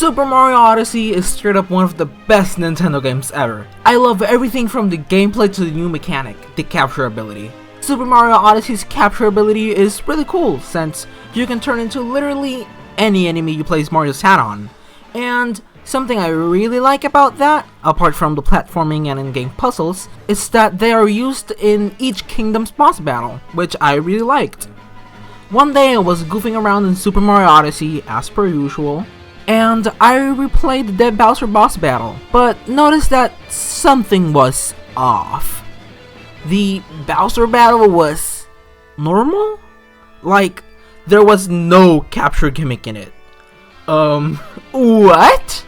Super Mario Odyssey is straight up one of the best Nintendo games ever. I love everything from the gameplay to the new mechanic, the capture ability. Super Mario Odyssey's capture ability is really cool since you can turn into literally any enemy you place Mario's hat on. And something I really like about that, apart from the platforming and in-game puzzles, is that they are used in each kingdom's boss battle, which I really liked. One day I was goofing around in Super Mario Odyssey as per usual, and I replayed the Dead Bowser boss battle, but noticed that something was off. The Bowser battle was normal? Like, there was no capture gimmick in it. What?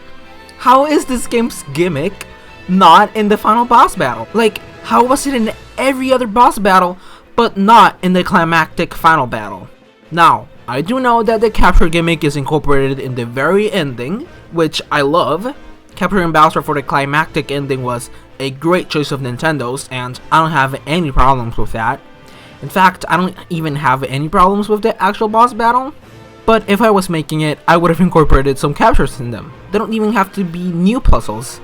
How is this game's gimmick not in the final boss battle? Like, how was it in every other boss battle, but not in the climactic final battle? Now, I do know that the capture gimmick is incorporated in the very ending, which I love. Capturing Bowser for the climactic ending was a great choice of Nintendo's, and I don't have any problems with that. In fact, I don't even have any problems with the actual boss battle. But if I was making it, I would have incorporated some captures in them. They don't even have to be new puzzles.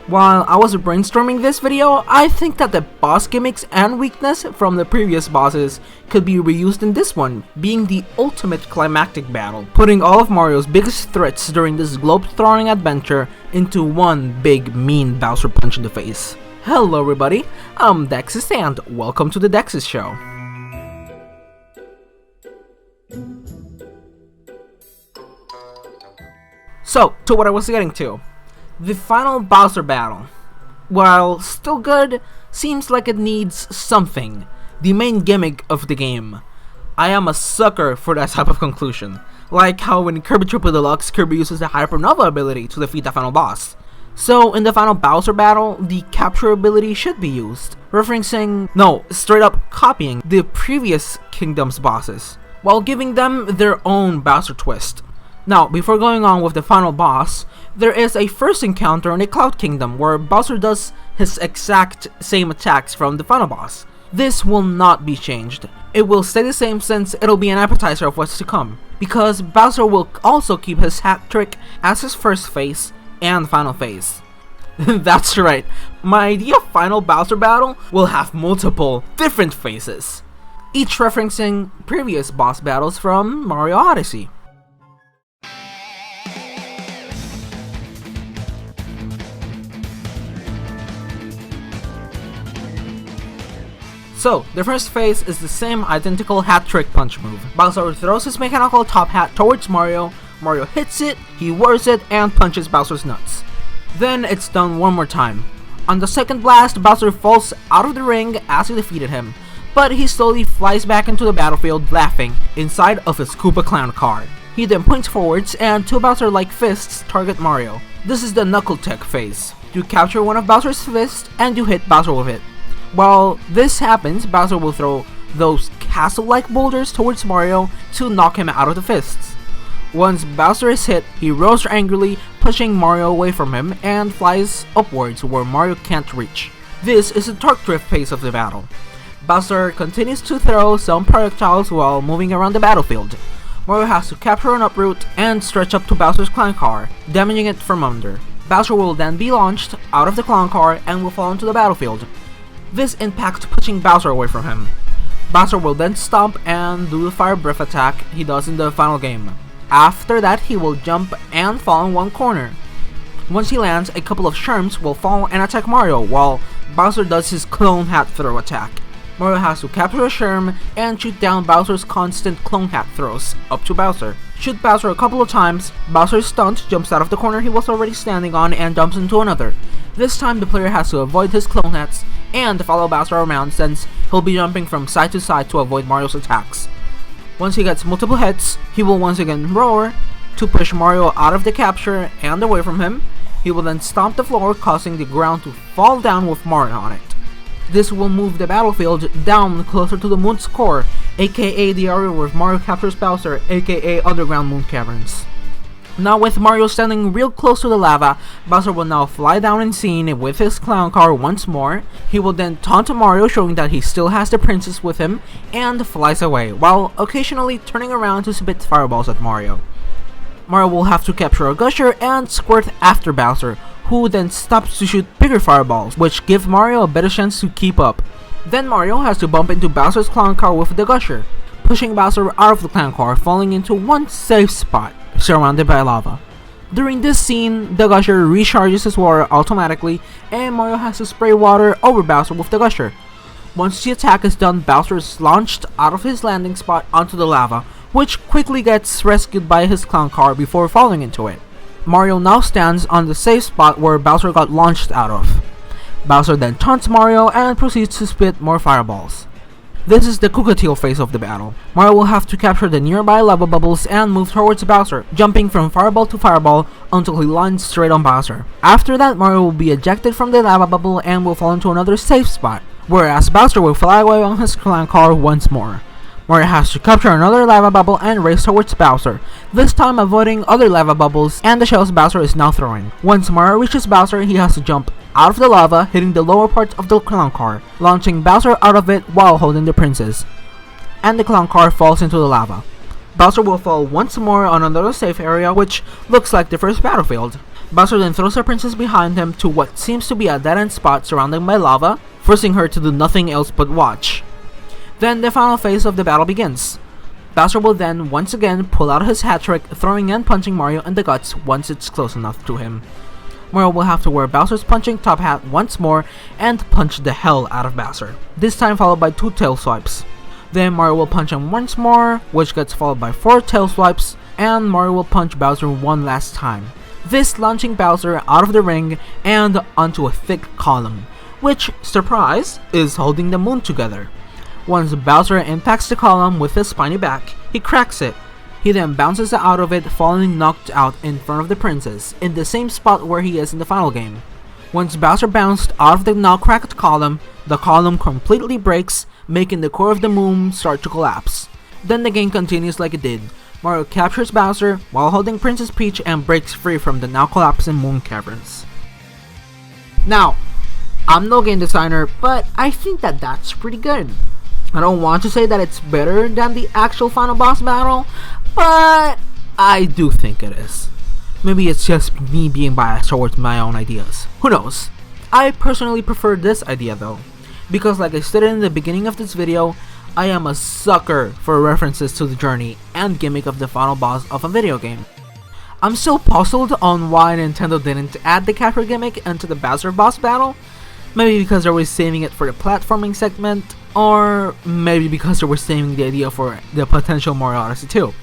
While I was brainstorming this video, I think that the boss gimmicks and weakness from the previous bosses could be reused in this one, being the ultimate climactic battle, putting all of Mario's biggest threats during this globe-throwing adventure into one big mean Bowser punch in the face. Hello everybody, I'm DExus and welcome to the DExus Show. So, to what I was getting to. The final Bowser battle, while still good, seems like it needs something. The main gimmick of the game. I am a sucker for that type of conclusion. Like how in Kirby Triple Deluxe, Kirby uses the Hypernova ability to defeat the final boss. So in the final Bowser battle, the capture ability should be used, straight up copying the previous kingdom's bosses, while giving them their own Bowser twist. Now, before going on with the final boss, there is a first encounter in the Cloud Kingdom where Bowser does his exact same attacks from the final boss. This will not be changed. It will stay the same since it'll be an appetizer of what's to come, because Bowser will also keep his hat trick as his first phase and final phase. That's right, my idea of final Bowser battle will have multiple different phases, each referencing previous boss battles from Mario Odyssey. So, the first phase is the same identical hat trick punch move. Bowser throws his mechanical top hat towards Mario, Mario hits it, he whirs it, and punches Bowser's nuts. Then it's done one more time. On the second blast, Bowser falls out of the ring as he defeated him, but he slowly flies back into the battlefield laughing inside of his Koopa Clown car. He then points forwards and two Bowser-like fists target Mario. This is the Knuckle Tech phase. You capture one of Bowser's fists and you hit Bowser with it. While this happens, Bowser will throw those castle-like boulders towards Mario to knock him out of the fists. Once Bowser is hit, he roars angrily, pushing Mario away from him and flies upwards where Mario can't reach. This is the Torque Drift phase of the battle. Bowser continues to throw some projectiles while moving around the battlefield. Mario has to capture an uproot and stretch up to Bowser's clown car, damaging it from under. Bowser will then be launched out of the clown car and will fall into the battlefield. This impacts pushing Bowser away from him. Bowser will then stomp and do the fire breath attack he does in the final game. After that, he will jump and fall in one corner. Once he lands, a couple of Sherms will fall and attack Mario while Bowser does his clone hat throw attack. Mario has to capture a Sherm and shoot down Bowser's constant clone hat throws up to Bowser. Shoot Bowser a couple of times, Bowser is stunned, jumps out of the corner he was already standing on and jumps into another. This time the player has to avoid his clone hats and follow Bowser around since he'll be jumping from side to side to avoid Mario's attacks. Once he gets multiple hits, he will once again roar to push Mario out of the capture and away from him. He will then stomp the floor, causing the ground to fall down with Mario on it. This will move the battlefield down closer to the moon's core, aka the area where Mario captures Bowser, aka underground moon caverns. Now with Mario standing real close to the lava, Bowser will now fly down unseen with his clown car once more. He will then taunt Mario, showing that he still has the princess with him, and flies away, while occasionally turning around to spit fireballs at Mario. Mario will have to capture a gusher and squirt after Bowser, who then stops to shoot bigger fireballs, which give Mario a better chance to keep up. Then Mario has to bump into Bowser's clown car with the gusher, pushing Bowser out of the clown car, falling into one safe spot, surrounded by lava. During this scene, the gusher recharges his water automatically, and Mario has to spray water over Bowser with the gusher. Once the attack is done, Bowser is launched out of his landing spot onto the lava, which quickly gets rescued by his clown car before falling into it. Mario now stands on the safe spot where Bowser got launched out of. Bowser then taunts Mario and proceeds to spit more fireballs. This is the Cockatiel phase of the battle. Mario will have to capture the nearby lava bubbles and move towards Bowser, jumping from fireball to fireball until he lands straight on Bowser. After that, Mario will be ejected from the lava bubble and will fall into another safe spot, whereas Bowser will fly away on his clown car once more. Mario has to capture another lava bubble and race towards Bowser, this time avoiding other lava bubbles and the shells Bowser is now throwing. Once Mario reaches Bowser, he has to jump out of the lava, hitting the lower part of the clown car, launching Bowser out of it while holding the princess, and the clown car falls into the lava. Bowser will fall once more on another safe area, which looks like the first battlefield. Bowser then throws the princess behind him to what seems to be a dead-end spot surrounded by lava, forcing her to do nothing else but watch. Then the final phase of the battle begins. Bowser will then once again pull out his hat trick, throwing and punching Mario in the guts once it's close enough to him. Mario will have to wear Bowser's punching top hat once more and punch the hell out of Bowser, this time followed by 2 tail swipes. Then Mario will punch him once more, which gets followed by 4 tail swipes, and Mario will punch Bowser one last time, this launching Bowser out of the ring and onto a thick column, which, surprise, is holding the moon together. Once Bowser impacts the column with his spiny back, he cracks it. He then bounces out of it, falling knocked out in front of the princess, in the same spot where he is in the final game. Once Bowser bounced out of the now cracked column, the column completely breaks, making the core of the moon start to collapse. Then the game continues like it did. Mario captures Bowser while holding Princess Peach and breaks free from the now collapsing moon caverns. Now, I'm no game designer, but I think that's pretty good. I don't want to say that it's better than the actual final boss battle, but I do think it is. Maybe it's just me being biased towards my own ideas. Who knows? I personally prefer this idea though, because like I stated in the beginning of this video, I am a sucker for references to the journey and gimmick of the final boss of a video game. I'm still puzzled on why Nintendo didn't add the capture gimmick into the Bowser boss battle. Maybe because they were saving it for the platforming segment, or maybe because they were saving the idea for the potential Mario Odyssey 2.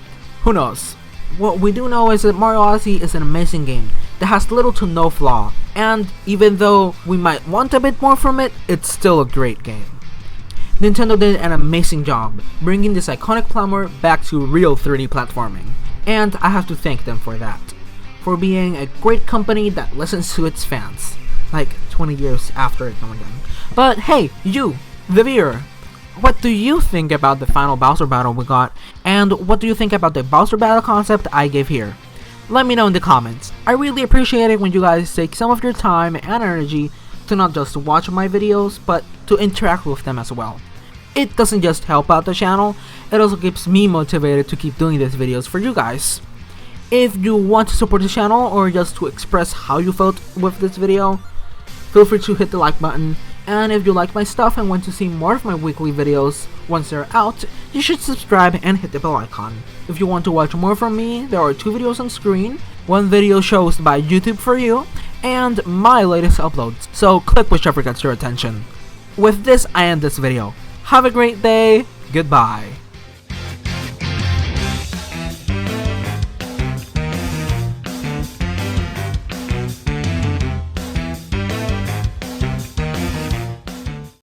Who knows? What we do know is that Mario Odyssey is an amazing game that has little to no flaw, and even though we might want a bit more from it, it's still a great game. Nintendo did an amazing job bringing this iconic platformer back to real 3D platforming, and I have to thank them for that, for being a great company that listens to its fans, like 20 years after it went down. But hey, you, the viewer, what do you think about the final Bowser battle we got, and what do you think about the Bowser battle concept I gave here? Let me know in the comments. I really appreciate it when you guys take some of your time and energy to not just watch my videos, but to interact with them as well. It doesn't just help out the channel, it also keeps me motivated to keep doing these videos for you guys. If you want to support the channel or just to express how you felt with this video, feel free to hit the like button, and if you like my stuff and want to see more of my weekly videos once they're out, you should subscribe and hit the bell icon. If you want to watch more from me, there are 2 videos on screen, one video chosen by YouTube for you, and my latest uploads, so click whichever gets your attention. With this, I end this video. Have a great day, goodbye.